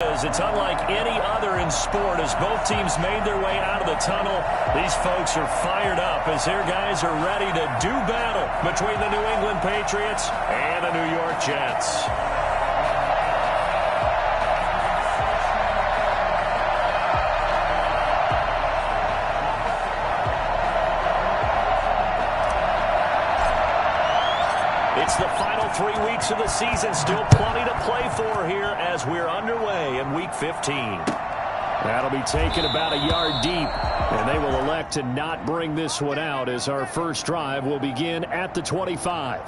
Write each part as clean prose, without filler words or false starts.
It's unlike any other in sport as both teams made their way out of the tunnel. These folks are fired up as their guys are ready to do battle between the New England Patriots and the New York Jets. It's the final 3 weeks of the season. Still plenty to play for here as we're underway in Week 15. That'll be taken about a yard deep, and they will elect to not bring this one out as our first drive will begin at the 25.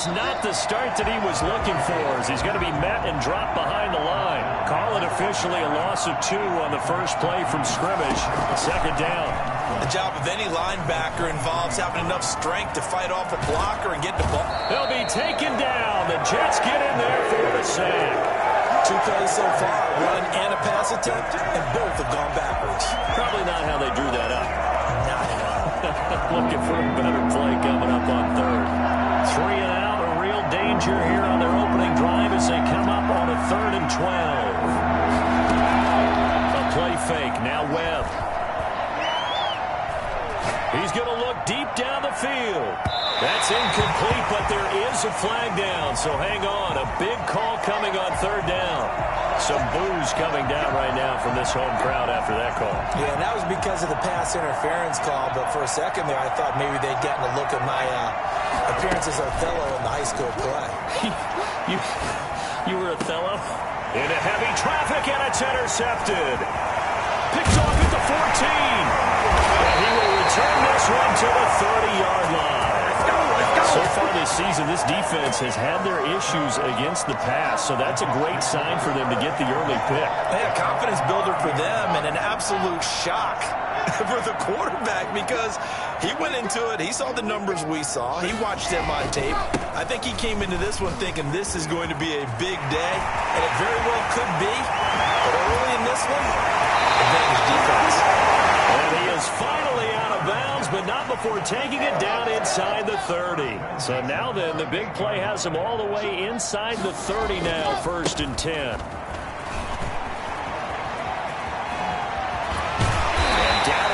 Not the start that he was looking for as he's going to be met and dropped behind the line. Call it officially a loss of 2 on the first play from scrimmage. Second down. The job of any linebacker involves having enough strength to fight off a blocker and get the ball. They'll be taken down. The Jets get in there for the sack. 2 plays so far, run and a pass attempt, and both have gone backwards. Probably not how they drew that up. Not at all. Looking for a better play coming up on third. 3 and out. Danger here on their opening drive as they come up on a 3rd and 12. A play fake. Now Webb. He's going to look deep down the field. That's incomplete, but there is a flag down, so hang on. A big call coming on 3rd down. Some boos coming down right now from this home crowd after that call. Yeah, and that was because of the pass interference call, but for a second there I thought maybe they'd gotten a look at my appearance as Othello in the high school play. you were Othello? Into heavy traffic, and it's intercepted. Picked off at the 14. And he will return this one to the 30-yard line. So far this season, this defense has had their issues against the pass, so that's a great sign for them to get the early pick. Yeah, confidence builder for them and an absolute shock for the quarterback because he went into it. He saw the numbers we saw. He watched them on tape. I think he came into this one thinking this is going to be a big day, and it very well could be. But early in this one, advantage defense. And he is finally out of bounds, but not before taking it down inside the 30. So now then, the big play has him all the way inside the 30 now, 1st and 10.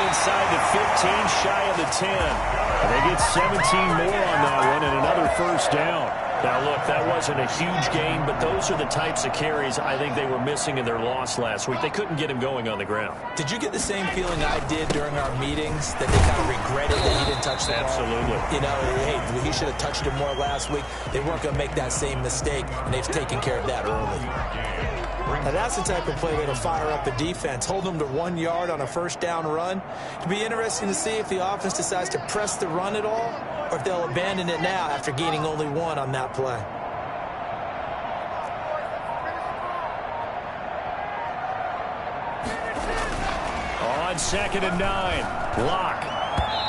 Inside the 15, shy of the 10. And they get 17 more on that one and another 1st down. Now, look, that wasn't a huge gain, but those are the types of carries I think they were missing in their loss last week. They couldn't get him going on the ground. Did you get the same feeling I did during our meetings, that they kind of regretted that he didn't touch the ball? Absolutely. You know, hey, he should have touched it more last week. They weren't going to make that same mistake, and they've taken care of that early. Now, that's the type of play that'll fire up the defense. Hold them to 1 yard on a 1st down run. It'll be interesting to see if the offense decides to press the run at all or if they'll abandon it now after gaining only 1 on that play. On 2nd and 9, Locke.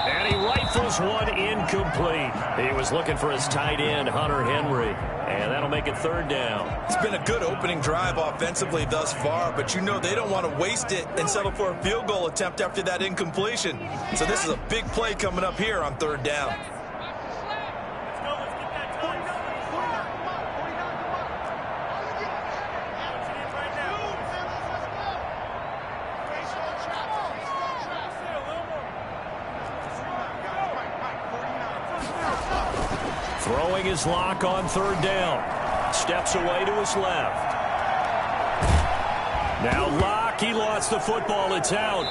And he rifles one incomplete. He was looking for his tight end, Hunter Henry. And that'll make it 3rd down. It's been a good opening drive offensively thus far, but you know they don't want to waste it and settle for a field goal attempt after that incompletion. So this is a big play coming up here on 3rd down. Throwing his Lock on 3rd down. Steps away to his left. Now Lock, he lost the football. It's out.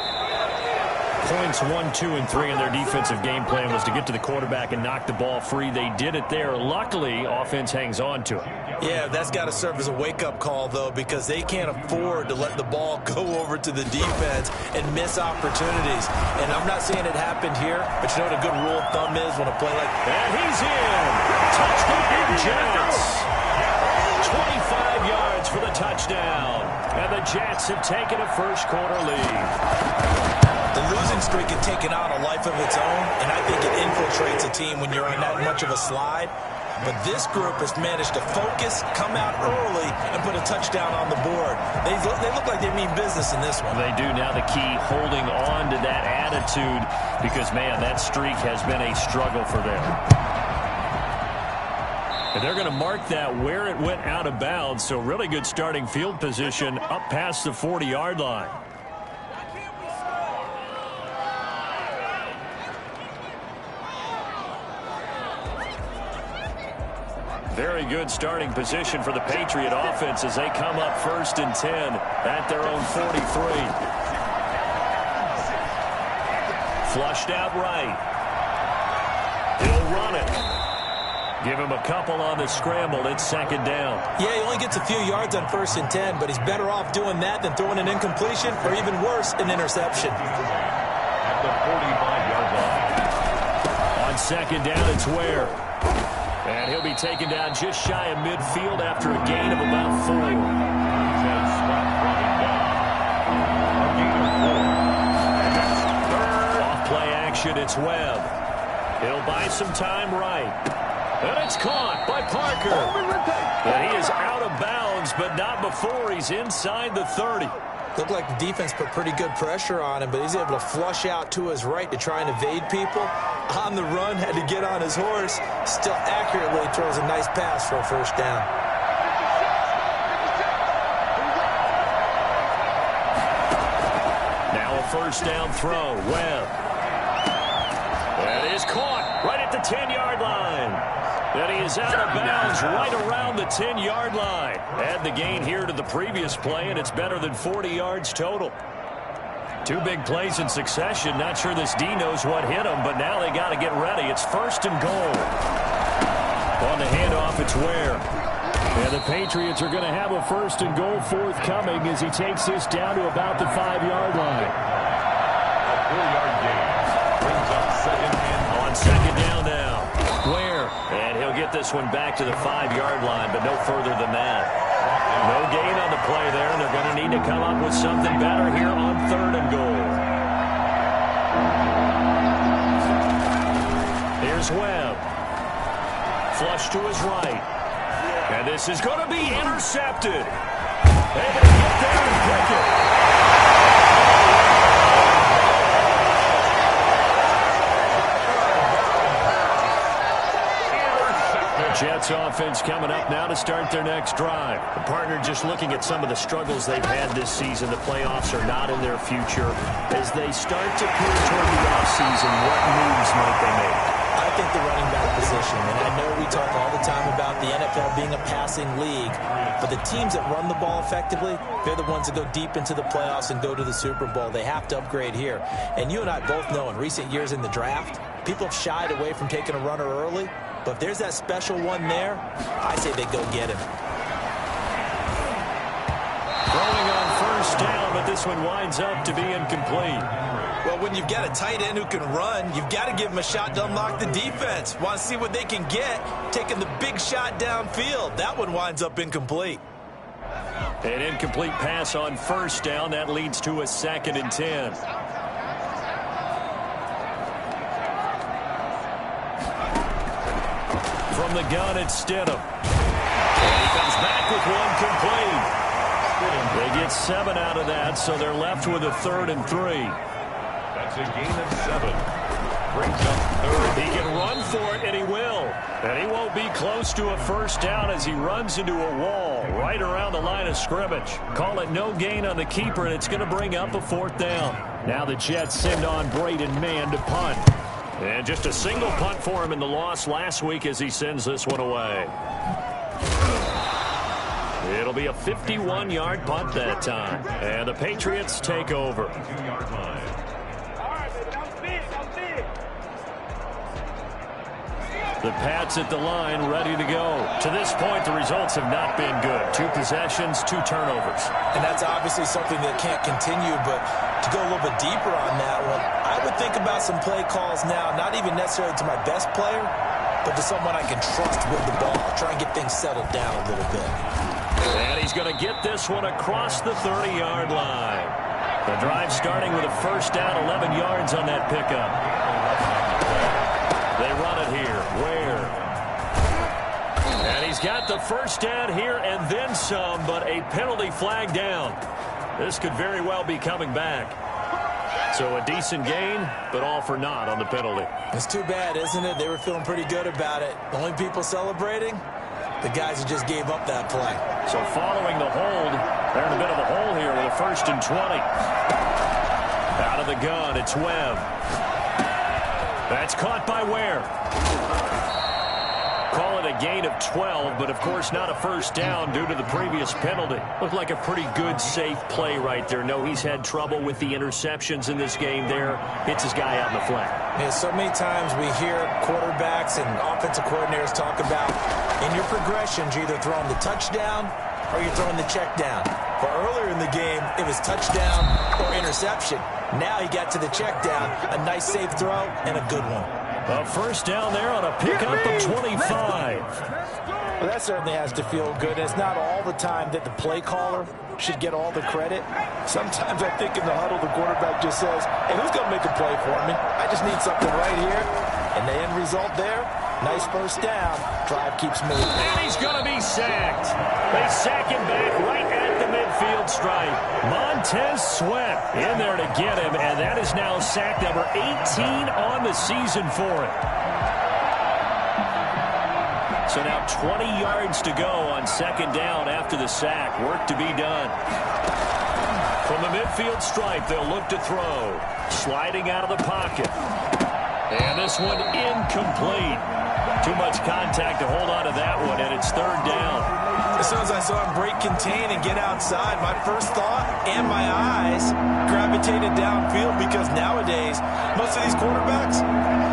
Points 1, 2, and 3 in their defensive game plan was to get to the quarterback and knock the ball free. They did it there. Luckily, offense hangs on to it. Yeah, that's got to serve as a wake-up call, though, because they can't afford to let the ball go over to the defense and miss opportunities. And I'm not saying it happened here, but you know what a good rule of thumb is when a play like that? And he's in. Touchdown, Jets. 25 yards for the touchdown. And the Jets have taken a first-quarter lead. The losing streak had taken on a life of its own, and I think it infiltrates a team when you're on that much of a slide. But this group has managed to focus, come out early, and put a touchdown on the board. They look like they mean business in this one. They do. Now the key, holding on to that attitude, because, man, that streak has been a struggle for them. And they're going to mark that where it went out of bounds, so really good starting field position up past the 40-yard line. Very good starting position for the Patriot offense as they come up 1st and 10 at their own 43. Flushed out right. He'll run it. Give him a couple on the scramble. It's 2nd down. Yeah, he only gets a few yards on 1st and 10, but he's better off doing that than throwing an incompletion or even worse, an interception. At the 45-yard line. On 2nd down, it's Ware. And he'll be taken down just shy of midfield after a gain of about 4. Off play action, it's Webb. He'll buy some time right. And it's caught by Parker. And he is out of bounds, but not before he's inside the 30. Looked like the defense put pretty good pressure on him, but he's able to flush out to his right to try and evade people. On the run, had to get on his horse. Still accurately throws a nice pass for a 1st down. Now a 1st down throw. Webb. That is caught right at the 10-yard line. And he is out of bounds right around the 10-yard line. Add the gain here to the previous play, and it's better than 40 yards total. 2 big plays in succession. Not sure this D knows what hit him, but now they got to get ready. It's 1st and goal. On the handoff, it's Ware. And the Patriots are going to have a 1st and goal forthcoming as he takes this down to about the 5-yard line. A 4-yard gain brings up 2nd and on 2nd down now. Ware. And he'll get this one back to the 5-yard line, but no further than that. No gain on the play there, and they're going to need to come up with something better here on 3rd and goal. Here's Webb. Flush to his right. And this is going to be intercepted. Able to get there and pick it. Jets offense coming up now to start their next drive. The partner just looking at some of the struggles they've had this season. The playoffs are not in their future. As they start to peer toward the offseason, what moves might they make? I think the running back position, and I know we talk all the time about the NFL being a passing league, but the teams that run the ball effectively, they're the ones that go deep into the playoffs and go to the Super Bowl. They have to upgrade here. And you and I both know in recent years in the draft, people have shied away from taking a runner early. But if there's that special one there, I say they go get him. Throwing on 1st down, but this one winds up to be incomplete. Well, when you've got a tight end who can run, you've got to give him a shot to unlock the defense. Want to see what they can get, taking the big shot downfield. That one winds up incomplete. An incomplete pass on 1st down. That leads to a 2nd and 10. From the gun, it's Stidham. And he comes back with one complete. They get 7 out of that, so they're left with a 3rd and 3. That's a gain of 7. Brings up 3rd. He can run for it, and he will. And he won't be close to a 1st down as he runs into a wall right around the line of scrimmage. Call it no gain on the keeper, and it's going to bring up a 4th down. Now the Jets send on Braden Mann to punt. And just a single punt for him in the loss last week as he sends this one away. It'll be a 51-yard punt that time. And the Patriots take over. The Pats at the line, ready to go. To this point, the results have not been good. 2 possessions, 2 turnovers. And that's obviously something that can't continue, but to go a little bit deeper on that one, I would think about some play calls now, not even necessarily to my best player, but to someone I can trust with the ball. Try and get things settled down a little bit. And he's going to get this one across the 30-yard line. The drive starting with a first down, 11 yards on that pickup. They run it here. Ware. And he's got the first down here and then some, but a penalty flag down. This could very well be coming back. So a decent gain, but all for naught on the penalty. It's too bad, isn't it? They were feeling pretty good about it. The only people celebrating, the guys who just gave up that play. So following the hold, they're in a bit of a hole here with a 1st and 20. Out of the gun, it's Webb. That's caught by Ware. Call it a gain of 12, but of course not a first down due to the previous penalty. Looked like a pretty good, safe play right there. No, he's had trouble with the interceptions in this game there. Hits his guy out in the flat. Yeah, so many times we hear quarterbacks and offensive coordinators talk about in your progressions, you're either throwing the touchdown or you're throwing the check down. But earlier in the game, it was touchdown or interception. Now he got to the check down, a nice safe throw, and a good one. A first down there on a pickup of 25. Well, that certainly has to feel good. It's not all the time that the play caller should get all the credit. Sometimes I think in the huddle, the quarterback just says, hey, who's going to make a play for me? I just need something right here. And the end result there, nice first down. Drive keeps moving. And he's going to be sacked. They sack him back right at the midfield stripe. Montez Sweat in there to get him, and that is now sack number 18 on the season for him. So now 20 yards to go on 2nd down after the sack. Work to be done. From the midfield stripe, they'll look to throw. Sliding out of the pocket. And this one incomplete. Too much contact to hold on to that one, and it's 3rd down. As soon as I saw him break contain and get outside, my first thought and my eyes gravitated downfield, because nowadays, most of these quarterbacks,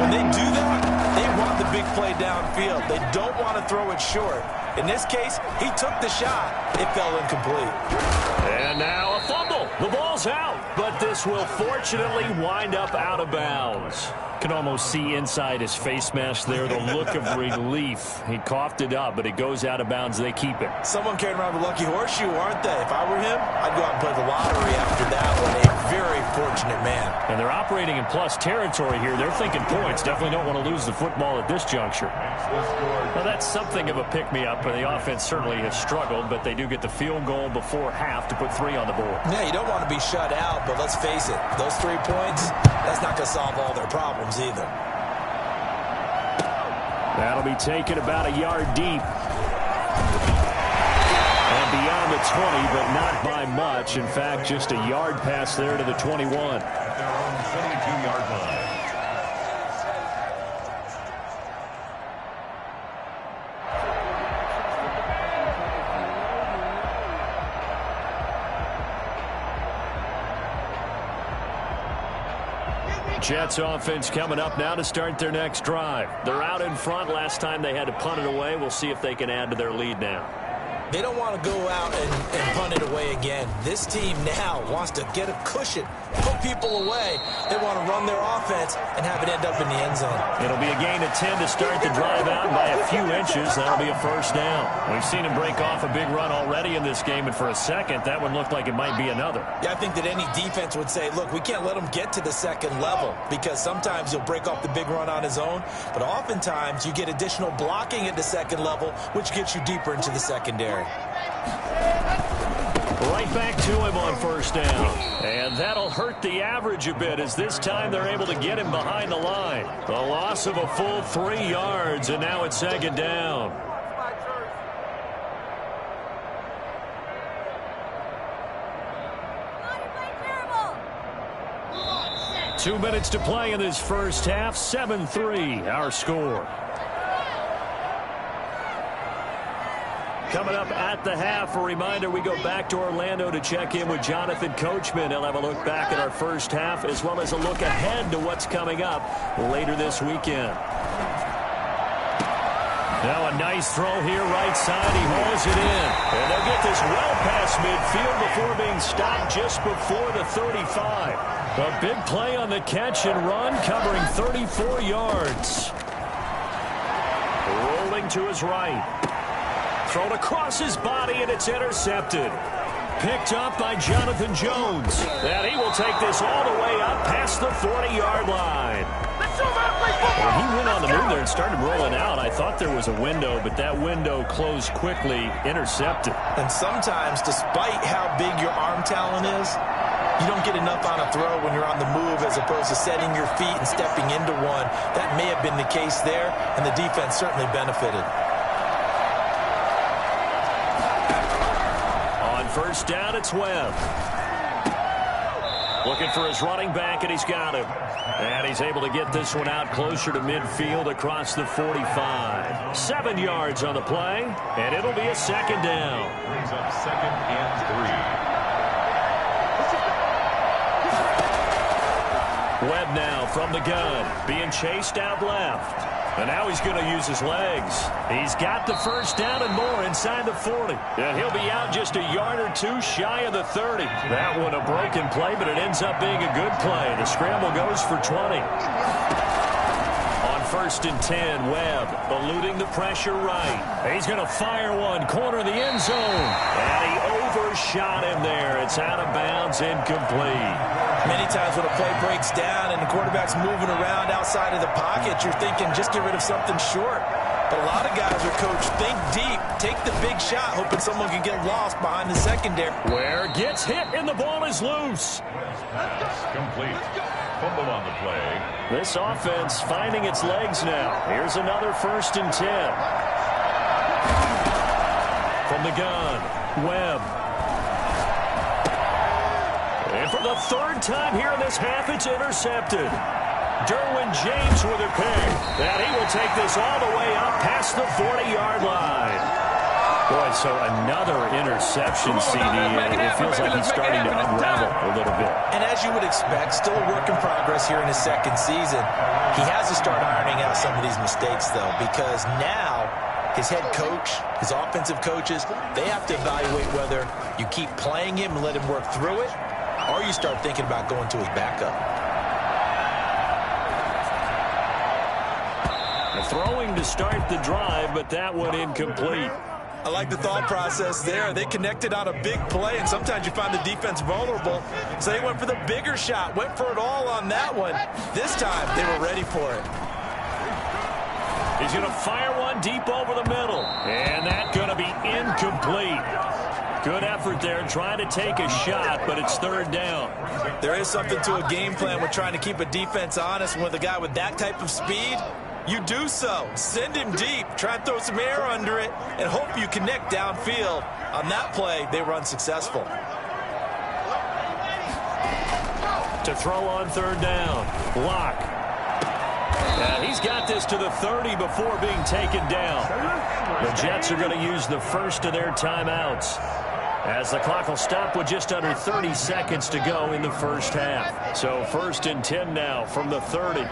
when they do that, they want the big play downfield. They don't want to throw it short. In this case, he took the shot. It fell incomplete. And now a fumble. The ball's out, but this will fortunately wind up out of bounds. Can almost see inside his face mask there, the look of relief. He coughed it up, but it goes out of bounds. They keep it. Someone carrying around the lucky horseshoe, aren't they? If I were him, I'd go out and play the lottery after that one. A very fortunate man. And they're operating in plus territory here. They're thinking points. Definitely don't want to lose the football at this juncture. Well, that's something of a pick-me-up, and the offense certainly has struggled, but they do get the field goal before half to put 3 on the board. Yeah, you don't want to be shut out, but let's face it, those 3 points, that's not going to solve all their problems either. That'll be taken about a yard deep. And beyond the 20, but not by much. In fact, just a yard pass there to the 21. 22-yard line. Jets offense coming up now to start their next drive. They're out in front. Last time they had to punt it away. We'll see if they can add to their lead now. They don't want to go out and punt it away again. This team now wants to get a cushion, put people away. They want to run their offense and have it end up in the end zone. It'll be a gain of 10 to start the drive out by a few inches. That'll be a first down. We've seen him break off a big run already in this game, and for a second, that one looked like it might be another. Yeah, I think that any defense would say, look, we can't let him get to the second level, because sometimes he'll break off the big run on his own, but oftentimes you get additional blocking at the second level, which gets you deeper into the secondary. Right back to him on first down. And that'll hurt the average a bit, as this time they're able to get him behind the line. The loss of a full 3 yards, and now it's 2nd down. Two minutes to play in this first half. 7-3, our score. Coming up at the half, a reminder, we go back to Orlando to check in with Jonathan Coachman. He'll have a look back at our first half, as well as a look ahead to what's coming up later this weekend. Now a nice throw here, right side. He hauls it in. And they'll get this well past midfield before being stopped just before the 35. A big play on the catch and run, covering 34 yards. Rolling to his right. Thrown across his body, and it's intercepted. Picked up by Jonathan Jones. And he will take this all the way up past the 40-yard line. Well, he went on the move there and started rolling out. I thought there was a window, but that window closed quickly, intercepted. And sometimes, despite how big your arm talent is, you don't get enough on a throw when you're on the move as opposed to setting your feet and stepping into one. That may have been the case there, and the defense certainly benefited. On first down, it's Webb. Looking for his running back, and he's got him. And he's able to get this one out closer to midfield across the 45. 7 yards on the play, and it'll be a second down. Brings up 2nd and 3. Webb now from the gun, being chased out left. And now he's going to use his legs. He's got the first down and more inside the 40. And he'll be out just a yard or two shy of the 30. That one a broken play, but it ends up being a good play. The scramble goes for 20. On first and 10, Webb eluding the pressure right. He's going to fire one, corner of the end zone. And he overshot him there. It's out of bounds, incomplete. Many times when a play breaks down and the quarterback's moving around outside of the pocket, you're thinking just get rid of something short. But a lot of guys are coached, think deep, take the big shot, hoping someone can get lost behind the secondary. Where gets hit and the ball is loose. Pass complete. Fumble on the play. This offense finding its legs now. Here's another first and 10. From the gun, Webb. And for the third time here in this half, it's intercepted. Derwin James with a pick. And he will take this all the way up past the 40-yard line. Boy, so another interception, CD. It feels like he's starting to unravel a little bit. And as you would expect, still a work in progress here in his second season. He has to start ironing out some of these mistakes, though, because now his head coach, his offensive coaches, they have to evaluate whether you keep playing him and let him work through it, or you start thinking about going to his backup. Throwing to start the drive, but that one incomplete. I like the thought process there. They connected on a big play, and sometimes you find the defense vulnerable. So they went for the bigger shot, went for it all on that one. This time, they were ready for it. He's going to fire one deep over the middle, and that's going to be incomplete. Good effort there, trying to take a shot, but it's third down. There is something to a game plan with trying to keep a defense honest. With a guy with that type of speed, you do so. Send him deep. Try and throw some air under it and hope you connect downfield. On that play, they were unsuccessful. To throw on third down, Locke. And he's got this to the 30 before being taken down. The Jets are going to use the first of their timeouts, as the clock will stop with just under 30 seconds to go in the first half. So first and 10 now from the 30.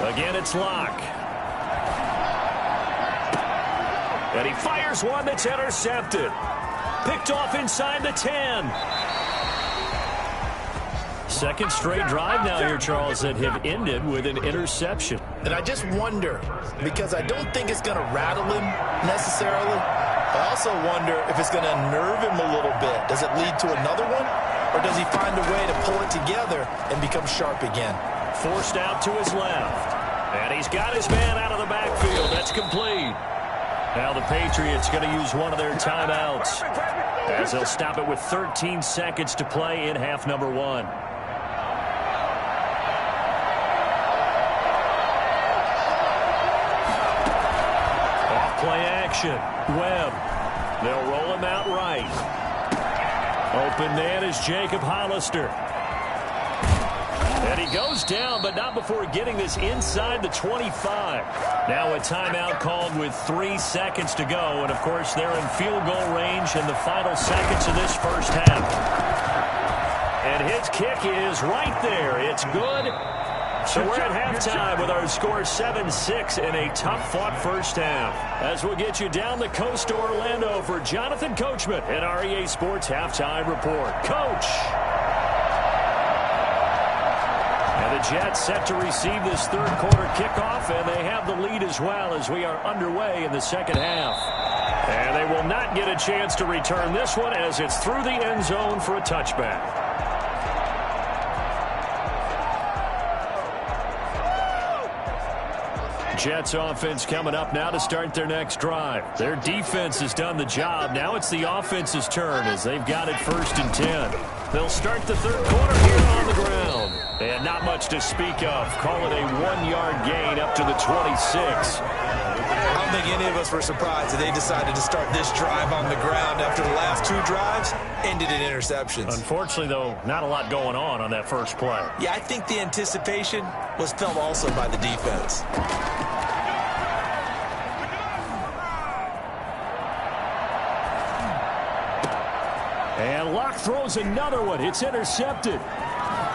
Again, it's Locke. And he fires one that's intercepted. Picked off inside the 10. Second straight drive now here, Charles, that have ended with an interception. And I just wonder, because I don't think it's going to rattle him necessarily. I also wonder if it's going to unnerve him a little bit. Does it lead to another one? Or does he find a way to pull it together and become sharp again? Forced out to his left. And he's got his man out of the backfield. That's complete. Now the Patriots going to use one of their timeouts, as they'll stop it with 13 seconds to play in half number 1. Off-play action. Webb. They'll roll him out right. Open man is Jacob Hollister. And he goes down, but not before getting this inside the 25. Now a timeout called with 3 seconds to go. And, of course, they're in field goal range in the final seconds of this first half. And his kick is right there. It's good. So we're at halftime with our score 7-6 in a tough-fought first half. As we'll get you down the coast to Orlando for Jonathan Coachman at REA Sports Halftime Report. Coach! The The Jets set to receive this third quarter kickoff, and they have the lead as well as we are underway in the second half. And they will not get a chance to return this one as it's through the end zone for a touchback. Jets offense coming up now to start their next drive. Their defense has done the job. Now it's the offense's turn as they've got it 1st and 10. They'll start the third quarter here on the ground. And not much to speak of. Call it a 1-yard gain up to the 26. I don't think any of us were surprised that they decided to start this drive on the ground after the last 2 drives ended in interceptions. Unfortunately, though, not a lot going on that first play. Yeah, I think the anticipation was felt also by the defense. And Locke throws another one. It's intercepted.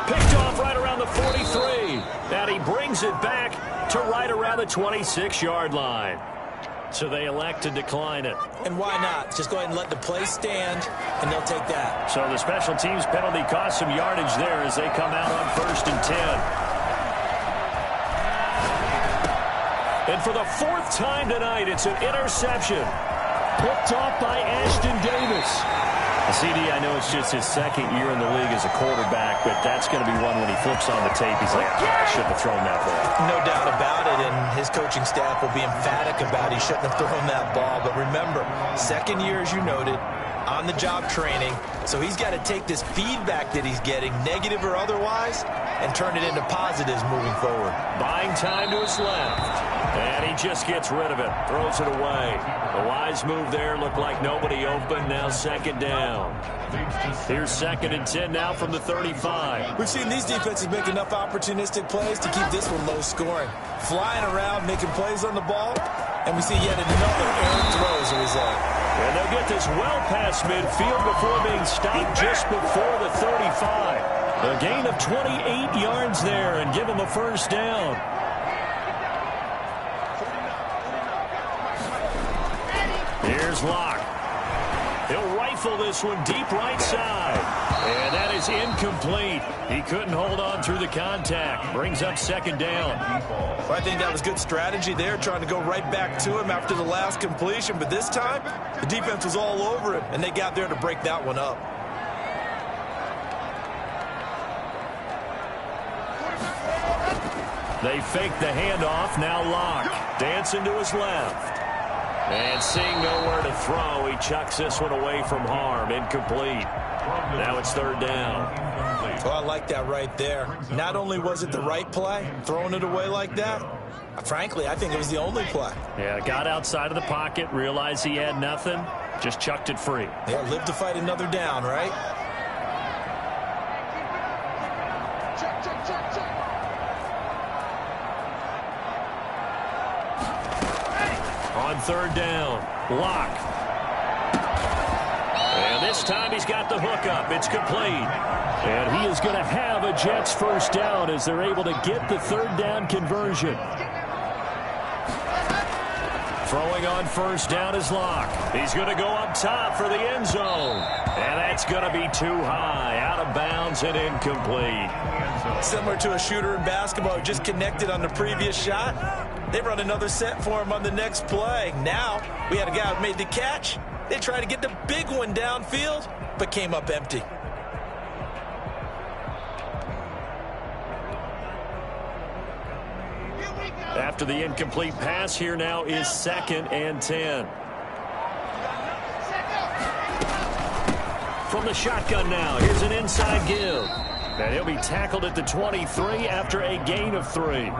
Picked off right around the 43. And he brings it back to right around the 26-yard line. So they elect to decline it. And why not? Just go ahead and let the play stand, and they'll take that. So the special teams penalty cost some yardage there as they come out on 1st and 10. And for the 4th time tonight, it's an interception. Picked off by Ashton Davis. CD, I know it's just his 2nd year in the league as a quarterback, but that's going to be one when he flips on the tape. He's like, I shouldn't have thrown that ball. No doubt about it, and his coaching staff will be emphatic about he shouldn't have thrown that ball. But remember, 2nd year, as you noted, on-the-job training, so he's got to take this feedback that he's getting, negative or otherwise, and turn it into positives moving forward. Buying time to his left, and he just gets rid of it, throws it away. A wise move there, looked like nobody open, now 2nd down. Here's 2nd and 10 now from the 35. We've seen these defenses make enough opportunistic plays to keep this one low scoring. Flying around, making plays on the ball, and we see yet another errant throw as a result. And they'll get this well past midfield before being stopped just before the 35. A gain of 28 yards there and give them a 1st down. Here's Locke. He'll rifle this one deep right side. And that is incomplete. He couldn't hold on through the contact. Brings up 2nd down. Well, I think that was good strategy there, trying to go right back to him after the last completion. But this time, the defense was all over him, and they got there to break that one up. They fake the handoff. Now Locke dancing to his left. And seeing nowhere to throw, he chucks this one away from harm. Incomplete. Now it's 3rd down. Oh, I like that right there. Not only was it the right play, throwing it away like that, frankly, I think it was the only play. Yeah, got outside of the pocket, realized he had nothing, just chucked it free. Yeah, live to fight another down, right? On 3rd down, Locke. And this time he's got the hook up. It's complete. And he is going to have a Jets 1st down as they're able to get the 3rd down conversion. Throwing on 1st down is Locke. He's going to go up top for the end zone. And that's going to be too high. Out of bounds and incomplete. Similar to a shooter in basketball who just connected on the previous shot. They run another set for him on the next play. Now, we had a guy who made the catch. They tried to get the big one downfield, but came up empty. After the incomplete pass, here now is 2nd and 10. From the shotgun now, here's an inside give. And he'll be tackled at the 23 after a gain of 3.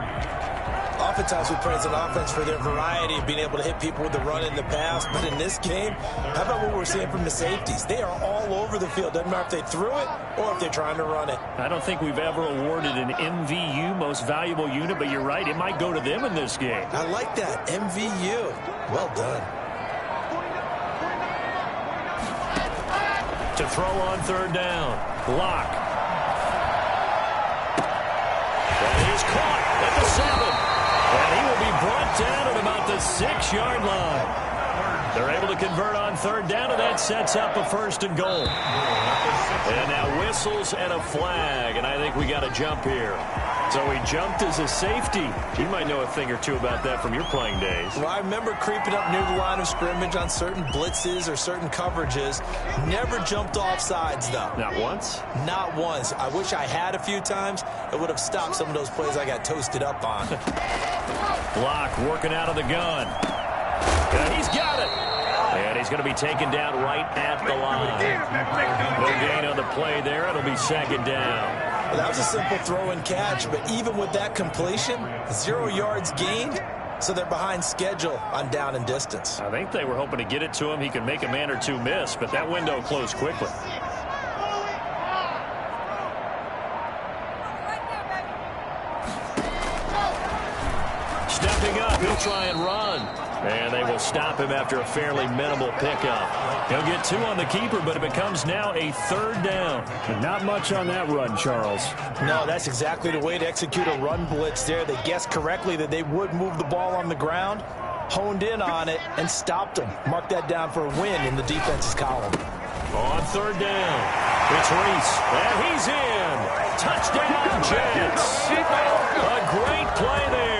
Oftentimes we praise an offense for their variety of being able to hit people with the run in the pass. But in this game, how about what we're seeing from the safeties? They are all over the field. Doesn't matter if they threw it or if they're trying to run it. I don't think we've ever awarded an MVU, most valuable unit, but you're right. It might go to them in this game. I like that. MVU. Well done. To throw on 3rd down. Locke. And he's caught at the 7. And he will be brought down at about the 6-yard line. They're able to convert on 3rd down, and that sets up a 1st and goal. And now whistles and a flag, and I think we got a jump here. So he jumped as a safety. You might know a thing or two about that from your playing days. Well, I remember creeping up near the line of scrimmage on certain blitzes or certain coverages. Never jumped off sides, though. Not once? Not once. I wish I had a few times. It would have stopped some of those plays I got toasted up on. Block working out of the gun. And he's got it. And he's going to be taken down right at the line. No gain on the play there. It'll be second down. Well, that was a simple throw and catch, but even with that completion, 0 yards gained, so they're behind schedule on down and distance. I think they were hoping to get it to him. He could make a man or two miss, but that window closed quickly. Stepping up, he'll try and run. And they will stop him after a fairly minimal pickup. He'll get 2 on the keeper, but it becomes now a 3rd down. But not much on that run, Charles. No, that's exactly the way to execute a run blitz there. They guessed correctly that they would move the ball on the ground, honed in on it, and stopped them. Mark that down for a win in the defense's column. On 3rd down, it's Reese, and he's in. Touchdown, Jets. A great play there.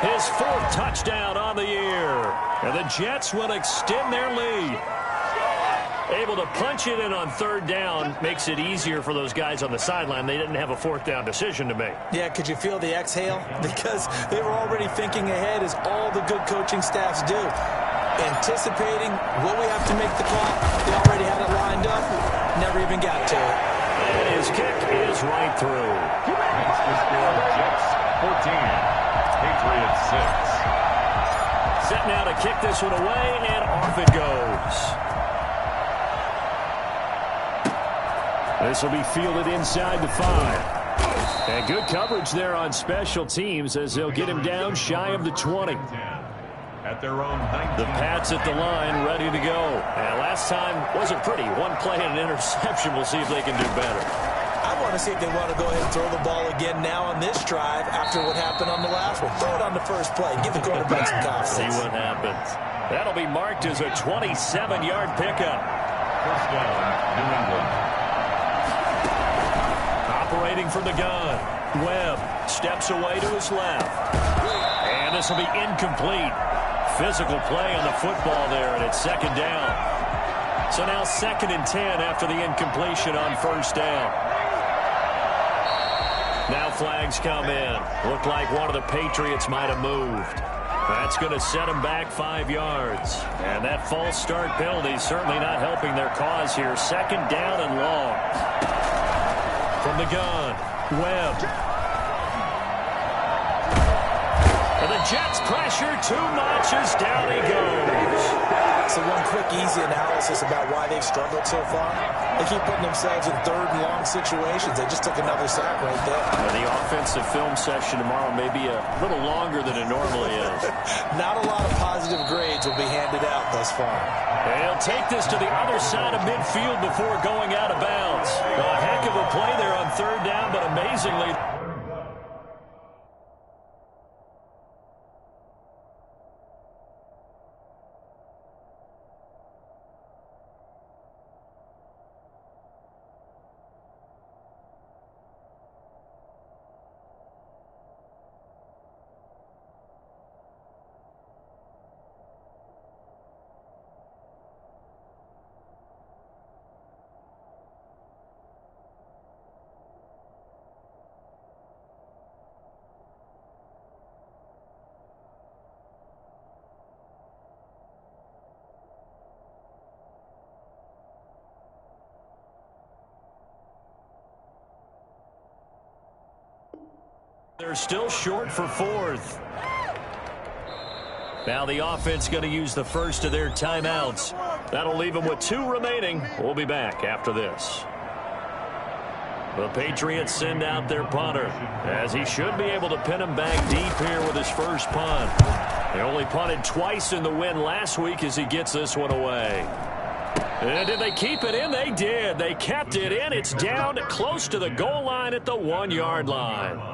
His 4th touchdown on the year. And the Jets will extend their lead. Able to punch it in on 3rd down makes it easier for those guys on the sideline. They didn't have a 4th down decision to make. Yeah, could you feel the exhale? Because they were already thinking ahead, as all the good coaching staffs do. Anticipating, will we have to make the call? They already had it lined up. Never even got to it. And his kick is right through. That's the score. Jets 14. Patriots 6. Set now to kick this one away, and off it goes. This will be fielded inside the 5. And good coverage there on special teams as they'll get him down shy of the 20. At their own 19. The Pats at the line, ready to go. And last time wasn't pretty. 1 play and an interception. We'll see if they can do better. I want to see if they want to go ahead and throw the ball again now on this drive after what happened on the last one. Throw it on the first play. Give the quarterback some confidence. See what happens. That'll be marked as a 27-yard pickup. First down, New England. Operating from the gun. Webb steps away to his left. And this will be incomplete. Physical play on the football there, and it's 2nd down. So now 2nd and 10 after the incompletion on 1st down. Now flags come in. Looked like one of the Patriots might have moved. That's going to set them back 5 yards. And that false start penalty certainly not helping their cause here. 2nd down and long. From the gun, Webb. And the Jets pressure too much as down he goes. So one quick, easy analysis about why they've struggled so far. They keep putting themselves in 3rd and long situations. They just took another sack right there. The offensive film session tomorrow may be a little longer than it normally is. Not a lot of positive grades will be handed out thus far. They'll take this to the other side of midfield before going out of bounds. A heck of a play there on 3rd down, but amazingly... They're still short for 4th. Now the offense going to use the first of their timeouts. That'll leave them with 2 remaining. We'll be back after this. The Patriots send out their punter, as he should be able to pin him back deep here with his first punt. They only punted twice in the win last week as he gets this one away. And did they keep it in? They did. They kept it in. It's down close to the goal line at the 1-yard line.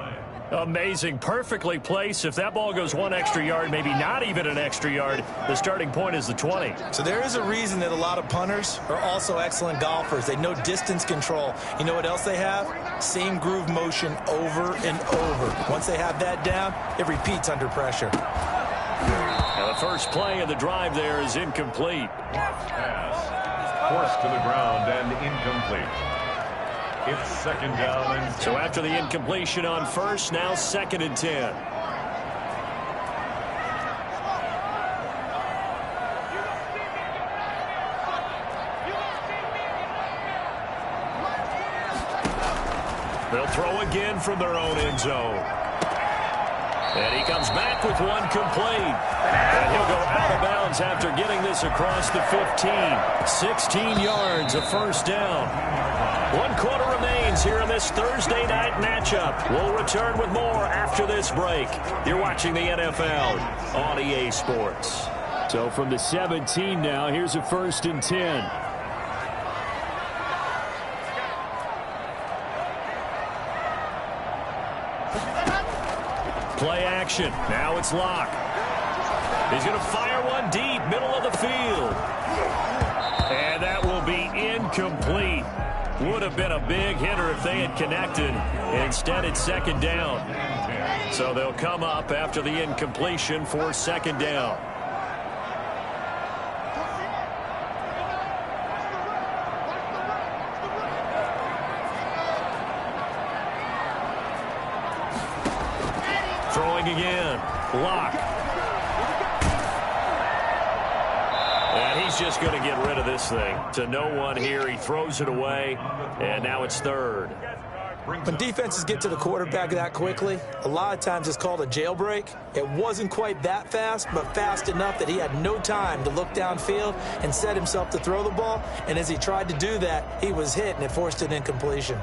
Amazing. Perfectly placed. If that ball goes 1 extra yard, maybe not even an extra yard, the starting point is the 20. So there is a reason that a lot of punters are also excellent golfers. They know distance control. You know what else they have? Same groove motion over and over. Once they have that down, it repeats under pressure. Now the first play of the drive there is incomplete. Pass. Forced to the ground and incomplete. It's second down and 10. So after the incompletion on first, now 2nd and 10. They'll throw again from their own end zone. And he comes back with one complete. And he'll go out of bounds after getting this across the 15. 16 yards, a first down. 1 quarter remains here in this Thursday night matchup. We'll return with more after this break. You're watching the NFL on EA Sports. So from the 17 now, here's a 1st and 10. Play action. Now it's Locke. He's going to fire one deep, middle of the field. And that will be incomplete. Would have been a big hitter if they had connected. Instead, it's 2nd down. So they'll come up after the incompletion for 2nd down. Throwing again. Locke. And he's just going to get rid of this thing. To no one here. He throws it away. And now it's 3rd. When defenses get to the quarterback that quickly, a lot of times it's called a jailbreak. It wasn't quite that fast, but fast enough that he had no time to look downfield and set himself to throw the ball. And as he tried to do that, he was hit, and it forced an incompletion.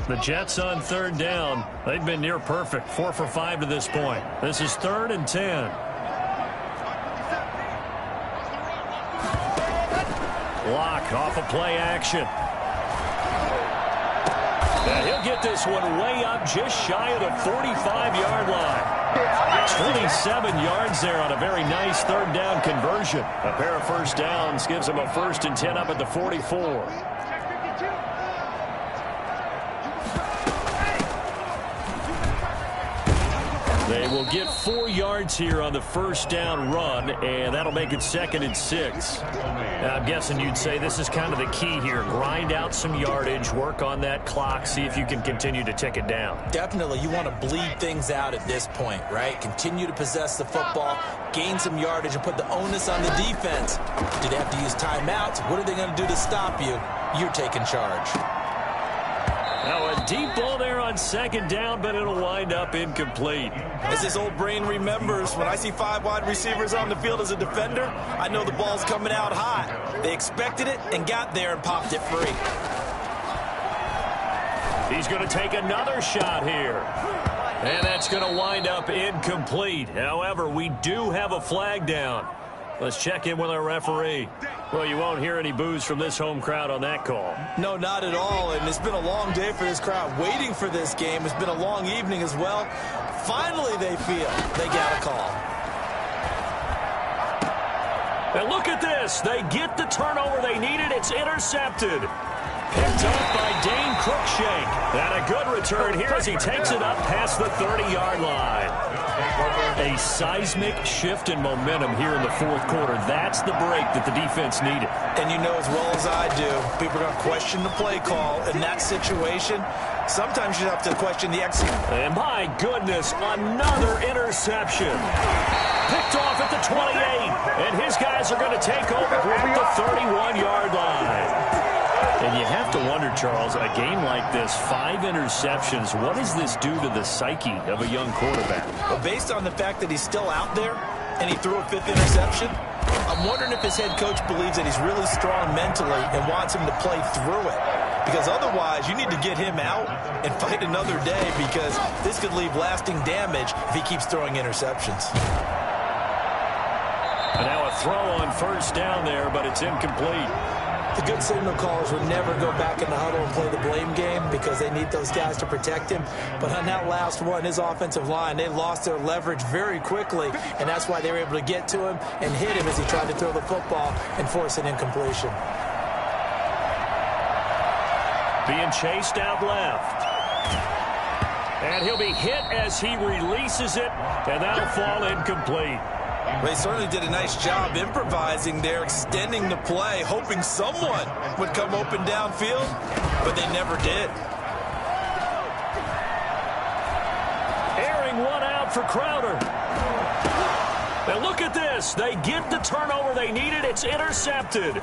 The Jets on 3rd down. They've been near perfect. 4 for 5 to this point. This is 3rd and 10. Locke off of play action. And he'll get this one way up just shy of the 45-yard line. 27 yards there on a very nice 3rd down conversion. A pair of first downs gives him a 1st and 10 up at the 44. They will get 4 yards here on the first down run, and that'll make it 2nd and 6. Now, I'm guessing you'd say this is kind of the key here. Grind out some yardage, work on that clock, see if you can continue to tick it down. Definitely, you want to bleed things out at this point, right? Continue to possess the football, gain some yardage, and put the onus on the defense. Do they have to use timeouts? What are they going to do to stop you? You're taking charge. Now a deep ball there on 2nd down, but it'll wind up incomplete. As his old brain remembers, when I see 5 wide receivers on the field as a defender, I know the ball's coming out hot. They expected it and got there and popped it free. He's going to take another shot here. And that's going to wind up incomplete. However, we do have a flag down. Let's check in with our referee. Well, you won't hear any boos from this home crowd on that call. No, not at all. And it's been a long day for this crowd waiting for this game. It's been a long evening as well. Finally, they feel they got a call. And look at this. They get the turnover they needed. It's intercepted. Picked up by Dane Cruikshank. And a good return here as he takes it up past the 30-yard line. A seismic shift in momentum here in the 4th quarter. That's the break that the defense needed. And you know as well as I do, people are going to question the play call in that situation. Sometimes you have to question the execution. And my goodness, another interception. Picked off at the 28. And his guys are going to take over at the 31-yard line. And you have to wonder, Charles, a game like this, 5 interceptions, what does this do to the psyche of a young quarterback? Well, based on the fact that he's still out there and he threw a 5th interception, I'm wondering if his head coach believes that he's really strong mentally and wants him to play through it. Because otherwise, you need to get him out and fight another day, because this could leave lasting damage if he keeps throwing interceptions. And now a throw on first down there, but it's incomplete. The good signal callers would never go back in the huddle and play the blame game because they need those guys to protect him. But on that last one, his offensive line, they lost their leverage very quickly, and that's why they were able to get to him and hit him as he tried to throw the football and force an incompletion. Being chased out left. And he'll be hit as he releases it, and that'll fall incomplete. They certainly did a nice job improvising there, extending the play, hoping someone would come open downfield, but they never did. Airing one out for Crowder. Now look at this. They get the turnover they needed. It's intercepted.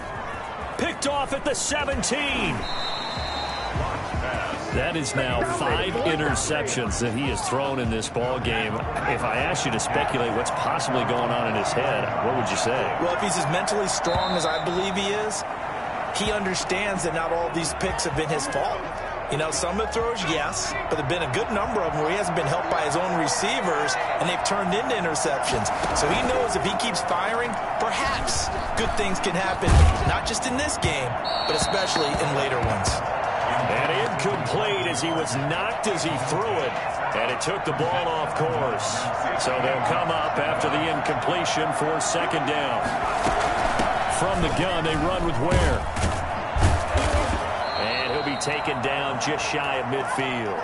Picked off at the 17. That is now 5 interceptions that he has thrown in this ball game. If I asked you to speculate what's possibly going on in his head, what would you say? Well, if he's as mentally strong as I believe he is, he understands that not all of these picks have been his fault. You know, some of the throws, yes, but there have been a good number of them where he hasn't been helped by his own receivers, and they've turned into interceptions. So he knows if he keeps firing, perhaps good things can happen, not just in this game, but especially in later ones. And incomplete as he was knocked as he threw it. And it took the ball off course. So they'll come up after the incompletion for second down. From the gun, they run with Ware. And he'll be taken down just shy of midfield.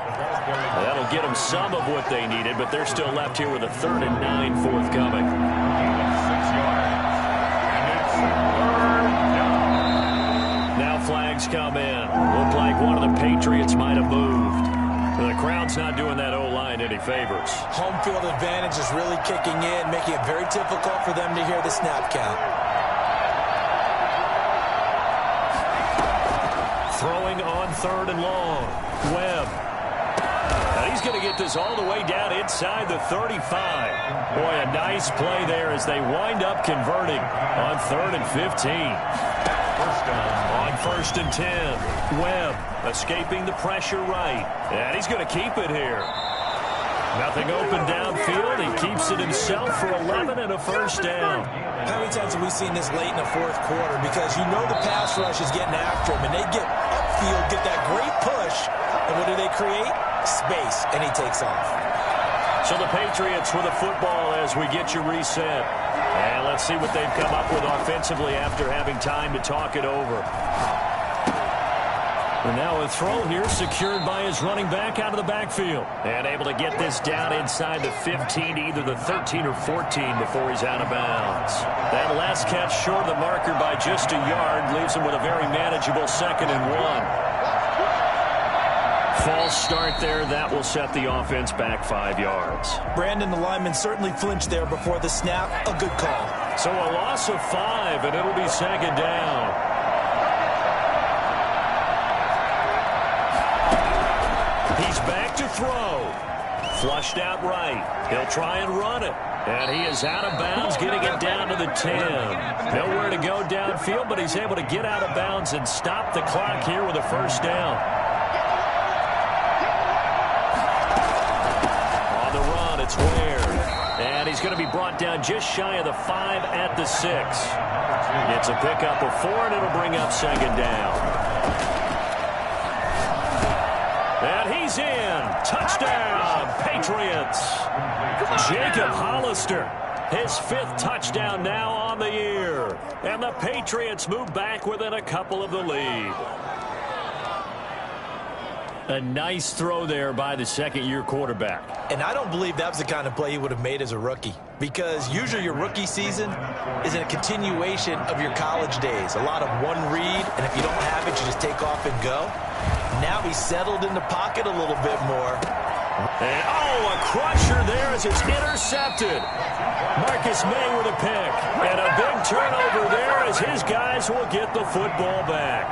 That'll get them some of what they needed, but they're still left here with a 3rd and 9 forthcoming. 6 yards. And it's 3rd down. Now flags come in. Looked like one of the Patriots might have moved. The crowd's not doing that O-line any favors. Home field advantage is really kicking in, making it very difficult for them to hear the snap count. Throwing on 3rd and long. Webb. Now he's going to get this all the way down inside the 35. Boy, a nice play there as they wind up converting on 3rd and 15. On 1st and 10. Webb escaping the pressure right. And he's going to keep it here. Nothing open downfield. He keeps it himself for 11 and a first down. How many times have we seen this late in the 4th quarter? Because you know the pass rush is getting after him, and they get upfield, get that great push, and what do they create? Space, and he takes off. So the Patriots with a football as we get you reset. And let's see what they've come up with offensively after having time to talk it over. And now a throw here secured by his running back out of the backfield. And able to get this down inside the 15, either the 13 or 14 before he's out of bounds. That last catch short of the marker by just a yard leaves him with a very manageable 2nd and 1. False start there. That will set the offense back 5 yards. Brandon, the lineman, certainly flinched there before the snap. A good call. So a loss of 5, and it'll be 2nd down. He's back to throw. Flushed out right. He'll try and run it. And he is out of bounds, getting it down to the 10. Nowhere to go downfield, but he's able to get out of bounds and stop the clock here with a first down. On the run, it's Ware. And he's going to be brought down just shy of the 5 at the 6. It's a pickup of 4, and it'll bring up 2nd down. And he's in. Touchdown, Patriots. Jacob Hollister, his 5th touchdown now on the year. And the Patriots move back within a couple of the lead. A nice throw there by the 2nd-year quarterback. And I don't believe that was the kind of play he would have made as a rookie. Because usually your rookie season is a continuation of your college days. A lot of one read, and if you don't have it, you just take off and go. Now he's settled in the pocket a little bit more. And, a crusher there as it's intercepted. Marcus May with a pick. And a big turnover there as his guys will get the football back.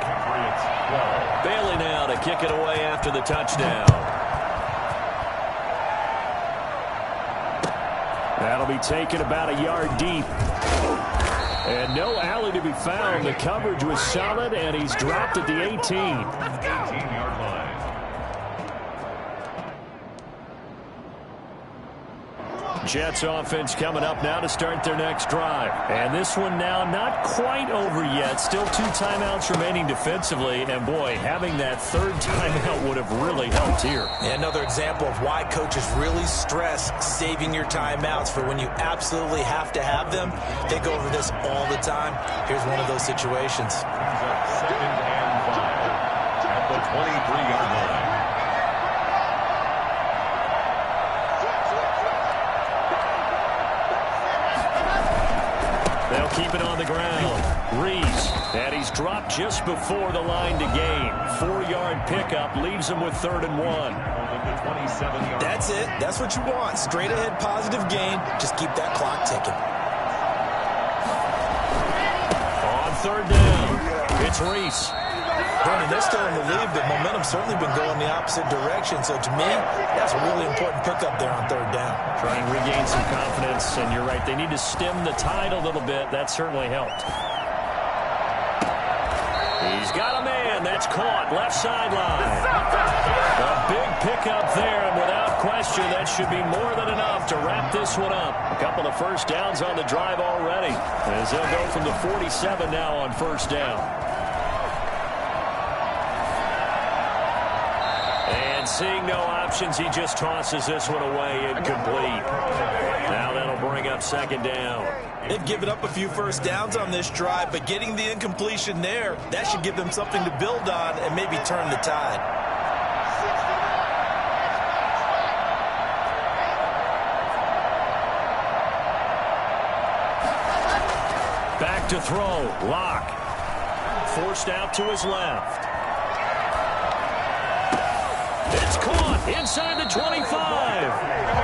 Bailey now to kick it away after the touchdown. That'll be taken about a yard deep. And no alley to be found. The coverage was solid, and he's dropped at the 18. 18-yard line. Jets offense coming up now to start their next drive. And this one now not quite over yet. Still 2 timeouts remaining defensively. And, boy, having that third timeout would have really helped here. And another example of why coaches really stress saving your timeouts for when you absolutely have to have them. They go over this all the time. Here's one of those situations. Second and 5 at the 23-yard line. They'll keep it on the ground. Reese, and he's dropped just before the line to gain. 4-yard pickup leaves him with 3rd and 1. That's it. That's what you want. Straight ahead positive gain. Just keep that clock ticking. On 3rd down, it's Reese. Brandon, they're still in the lead, but momentum's certainly been going the opposite direction. So to me, that's a really important pickup there on 3rd down. Trying to regain some confidence, and you're right. They need to stem the tide a little bit. That certainly helped. He's got a man. That's caught. Left sideline. A big pickup there, and without question, that should be more than enough to wrap this one up. A couple of first downs on the drive already, as they'll go from the 47 now on 1st down. And seeing no options, he just tosses this one away incomplete. Now that'll bring up 2nd down. They've given up a few first downs on this drive, but getting the incompletion there, that should give them something to build on and maybe turn the tide. Back to throw. Locke. Forced out to his left. It's caught inside the 25.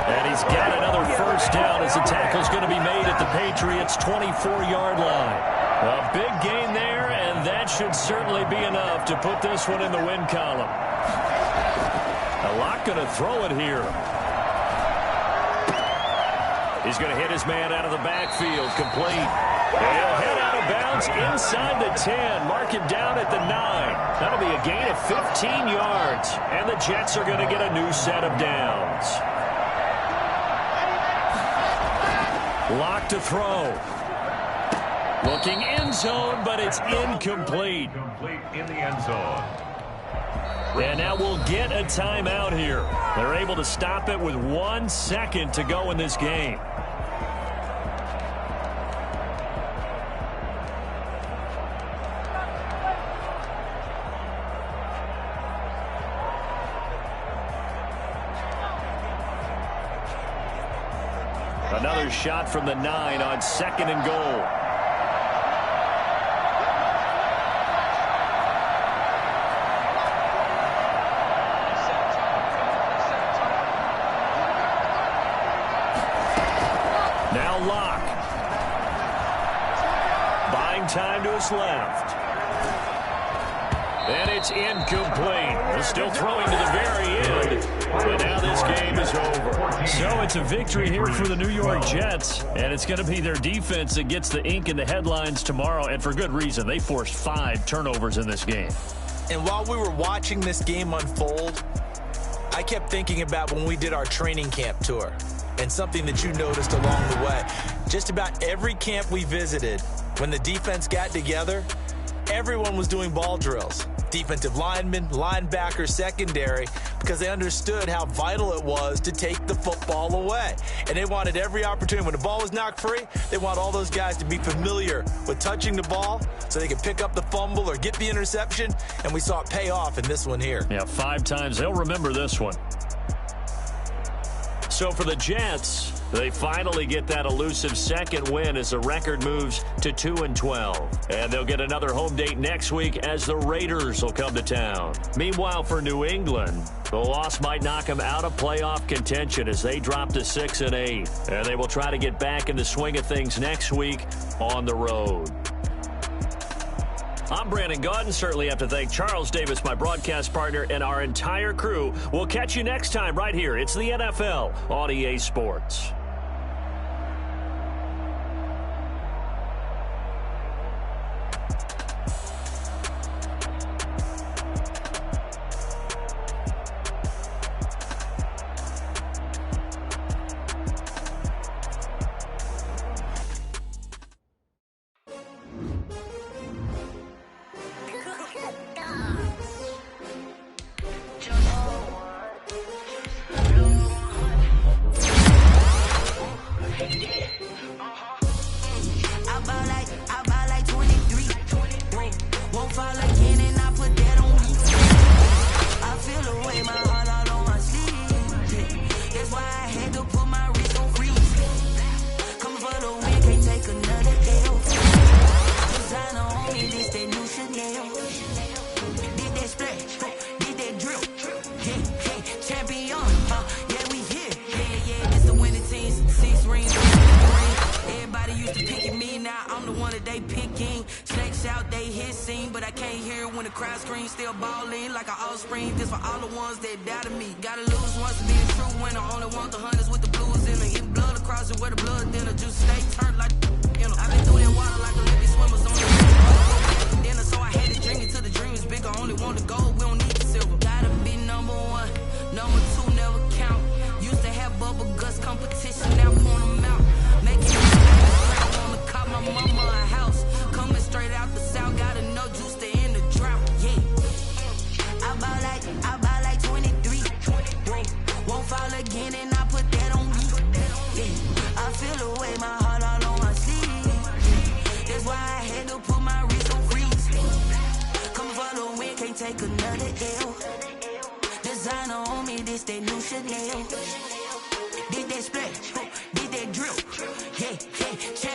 And he's got another first down as the tackle's going to be made at the Patriots' 24-yard line. A big gain there, and that should certainly be enough to put this one in the win column. Locke going to throw it here. He's going to hit his man out of the backfield, complete. And he'll head out of bounds inside the 10. Mark him down at the 9. That'll be a gain of 15 yards. And the Jets are going to get a new set of downs. Locke to throw. Looking end zone, but it's incomplete. Complete in the end zone. And now we'll get a timeout here. They're able to stop it with 1 second to go in this game. Another shot from the 9 on 2nd and goal. Now Locke. Buying time to his left. And it's incomplete. They're still throwing to the very end. But now this game is over. So it's a victory here for the New York Jets. And it's going to be their defense that gets the ink in the headlines tomorrow. And for good reason. They forced 5 turnovers in this game. And while we were watching this game unfold, I kept thinking about when we did our training camp tour. And something that you noticed along the way. Just about every camp we visited, when the defense got together, everyone was doing ball drills. Defensive linemen, linebackers, secondary, because they understood how vital it was to take the football away. And they wanted every opportunity. When the ball was knocked free, they want all those guys to be familiar with touching the ball so they could pick up the fumble or get the interception. And we saw it pay off in this one here. Yeah, 5 times. They'll remember this one. So for the Jets, they finally get that elusive second win as the record moves to 2-12. And they'll get another home date next week as the Raiders will come to town. Meanwhile, for New England, the loss might knock them out of playoff contention as they drop to 6-8. And they will try to get back in the swing of things next week on the road. I'm Brandon Gaudin. Certainly have to thank Charles Davis, my broadcast partner, and our entire crew. We'll catch you next time right here. It's the NFL on EA Sports. one that they picking. Snakes out, they hissing, but I can't hear when the crowd screams. Still balling like an offspring. This for all the ones that doubted me. Gotta lose once to be a true winner. Only want the hunters with the blues in it. Getting blood across it where the blood dinner. Juice stay turned like you know. I've been through that water like Olympic swimmers on the dinner, so I had to drink it till the dream is bigger. Only want the gold, we don't need the silver. Gotta be number one, number two never count. Used to have bubble guts competition, now point them out. Making it I wanna call my mama a house. Coming straight out the south, gotta know juice to end the drought. Yeah, I bought like 23. Won't fall again, and I put that on me. Yeah, I feel away, my heart all on my sleeve. That's why I had to put my wrist on freeze. Coming for the win, can't take another L. Designer on me, this that new Chanel. Did that split.